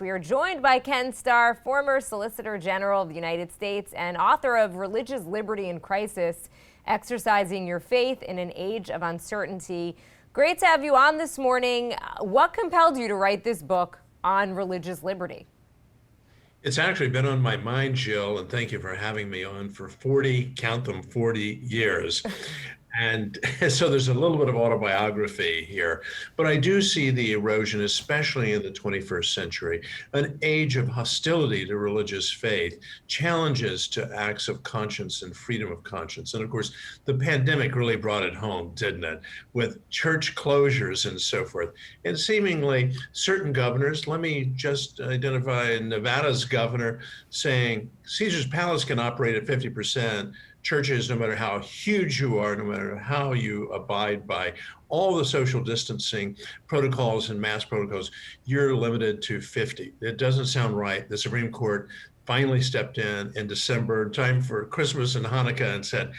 We are joined by Ken Starr, former Solicitor General of the United States and author of Religious Liberty in Crisis, Exercising Your Faith in an Age of Uncertainty. Great to have you on this morning. What compelled you to write this book on religious liberty? It's actually been on my mind, Jill, and thank you for having me on for 40, count them, 40 years. And so there's a little bit of autobiography here, but I do see the erosion, especially in the 21st century, an age of hostility to religious faith, challenges to acts of conscience and freedom of conscience. And of course, the pandemic really brought it home, didn't it? With church closures and so forth. And seemingly certain governors, let me just identify Nevada's governor saying Caesar's Palace can operate at 50%. Churches, no matter how huge you are, no matter how you abide by all the social distancing protocols and mask protocols, you're limited to 50. It doesn't sound right. The Supreme Court finally stepped in December, time for Christmas and Hanukkah, and said,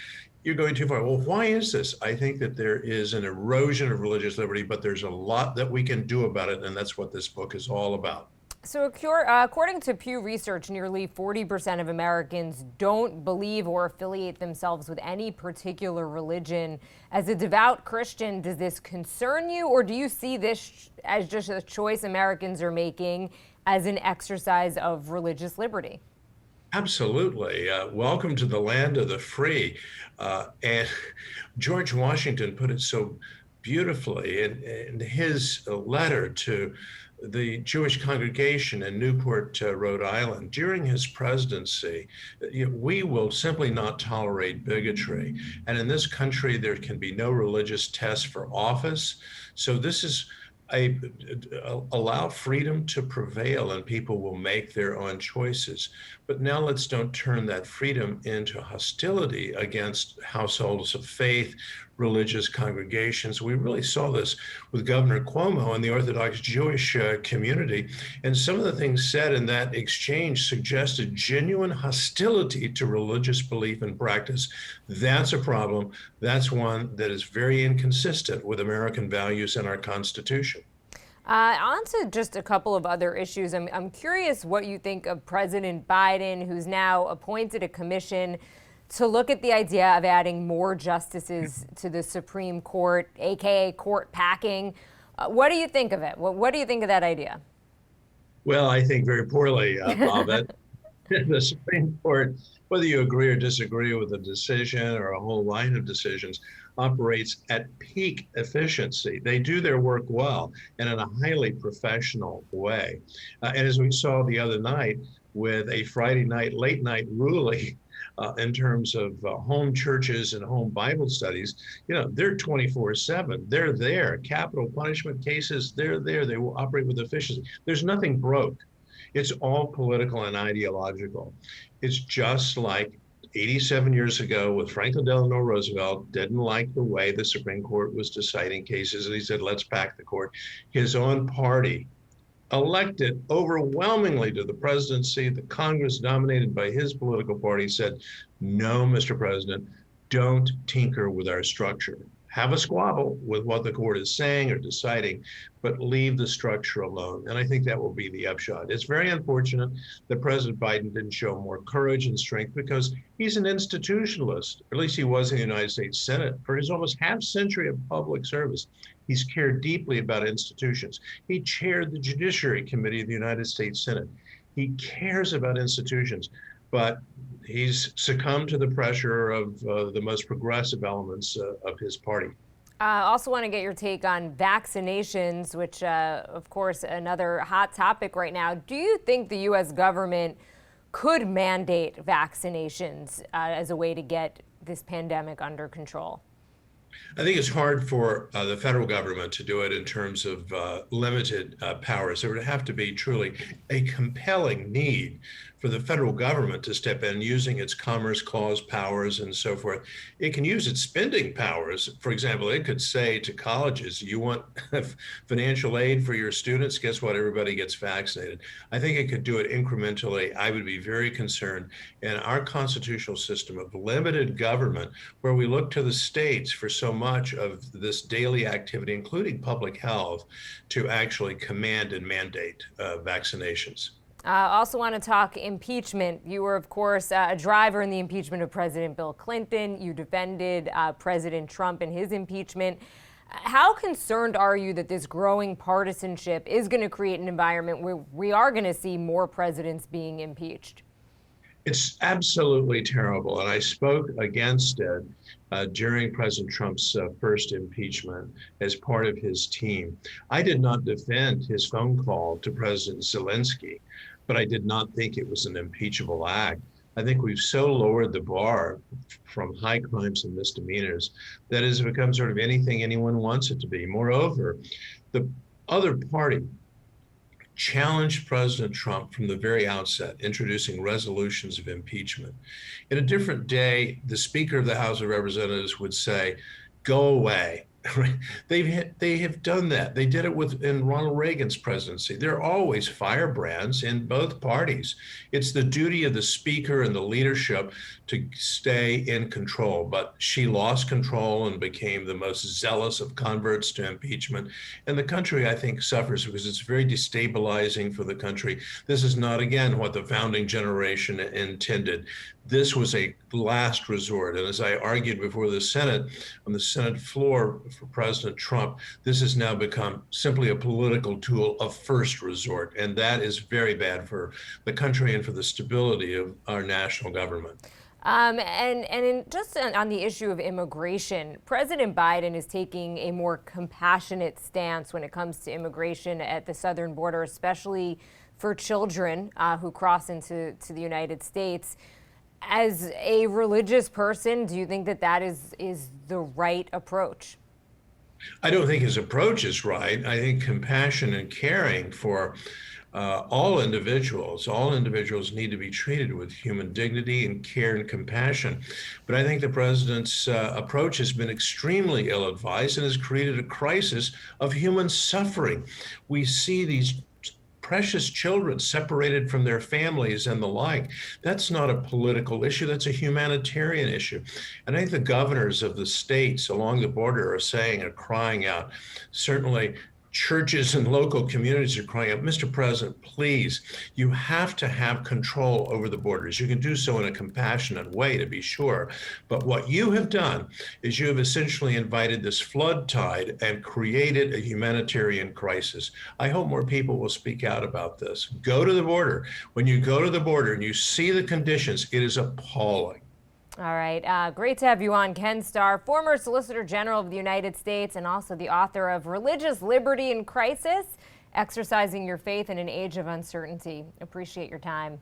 you're going too far. Well, why is this? I think that there is an erosion of religious liberty, but there's a lot that we can do about it, and that's what this book is all about. So according to Pew Research, nearly 40% of Americans don't believe or affiliate themselves with any particular religion. As a devout Christian, does this concern you, or do you see this as just a choice Americans are making as an exercise of religious liberty? Absolutely. Welcome to the land of the free. And George Washington put it so beautifully in his letter to the Jewish congregation in Newport, Rhode Island. During his presidency, we will simply not tolerate bigotry. And in this country, there can be no religious test for office. So this is allow freedom to prevail and people will make their own choices. But now let's don't turn that freedom into hostility against households of faith, religious congregations. We really saw this with Governor Cuomo and the Orthodox Jewish community. And some of the things said in that exchange suggested genuine hostility to religious belief and practice. That's a problem. That's one that is very inconsistent with American values and our Constitution. On to just a couple of other issues. I'm curious what you think of President Biden, who's now appointed a commission to look at the idea of adding more justices to the Supreme Court, aka court packing. What do you think of it? What do you think of that idea? Well, I think very poorly of it. The Supreme Court, whether you agree or disagree with a decision or a whole line of decisions, operates at peak efficiency. They do their work well and in a highly professional way. And as we saw the other night with a Friday night, late night ruling, in terms of home churches and home Bible studies, they're 24/7. They're there. Capital punishment cases, they're there. They will operate with efficiency. There's nothing broke. It's all political and ideological. It's just like 87 years ago with Franklin Delano Roosevelt didn't like the way the Supreme Court was deciding cases, and he said, let's pack the court. His own party elected overwhelmingly to the presidency, the Congress dominated by his political party said, no, Mr. President, don't tinker with our structure. Have a squabble with what the court is saying or deciding, but leave the structure alone. And I think that will be the upshot. It's very unfortunate that President Biden didn't show more courage and strength because he's an institutionalist, or at least he was in the United States Senate for his almost half century of public service. He's cared deeply about institutions. He chaired the Judiciary Committee of the United States Senate. He cares about institutions, but he's succumbed to the pressure of the most progressive elements of his party. I also want to get your take on vaccinations, which, of course, another hot topic right now. Do you think the U.S. government could mandate vaccinations as a way to get this pandemic under control? I think it's hard for the federal government to do it in terms of limited powers. There would have to be truly a compelling need for the federal government to step in using its Commerce Clause powers and so forth. It can use its spending powers. For example, it could say to colleges, you want financial aid for your students? Guess what? Everybody gets vaccinated. I think it could do it incrementally. I would be very concerned in our constitutional system of limited government, where we look to the states for so much of this daily activity, including public health, to actually command and mandate vaccinations. I also want to talk impeachment. You were, of course, a driver in the impeachment of President Bill Clinton. You defended President Trump in his impeachment. How concerned are you that this growing partisanship is going to create an environment where we are going to see more presidents being impeached? It's absolutely terrible. And I spoke against it during President Trump's first impeachment as part of his team. I did not defend his phone call to President Zelensky, but I did not think it was an impeachable act. I think we've so lowered the bar from high crimes and misdemeanors that it has become sort of anything anyone wants it to be. Moreover, the other party challenged President Trump from the very outset, introducing resolutions of impeachment. In a different day, the Speaker of the House of Representatives would say, go away. They have done that. They did it in Ronald Reagan's presidency. There are always firebrands in both parties. It's the duty of the Speaker and the leadership to stay in control. But she lost control and became the most zealous of converts to impeachment. And the country, I think, suffers because it's very destabilizing for the country. This is not, again, what the founding generation intended. This was a last resort. And as I argued before the Senate, on the Senate floor for President Trump, this has now become simply a political tool of first resort. And that is very bad for the country and for the stability of our national government. Just on the issue of immigration, President Biden is taking a more compassionate stance when it comes to immigration at the southern border, especially for children who cross into the United States. As a religious person, do you think that is the right approach? I don't think his approach is right. I think compassion and caring for all individuals need to be treated with human dignity and care and compassion. But I think the president's approach has been extremely ill-advised and has created a crisis of human suffering. We see these precious children separated from their families and the like. That's not a political issue, that's a humanitarian issue. And I think the governors of the states along the border are crying out. Certainly, churches and local communities are crying out, Mr. President, please, you have to have control over the borders. You can do so in a compassionate way, to be sure. But what you have done is you have essentially invited this flood tide and created a humanitarian crisis. I hope more people will speak out about this. Go to the border. When you go to the border and you see the conditions, it is appalling. All right. Great to have you on, Ken Starr, former Solicitor General of the United States and also the author of Religious Liberty in Crisis, Exercising Your Faith in an Age of Uncertainty. Appreciate your time.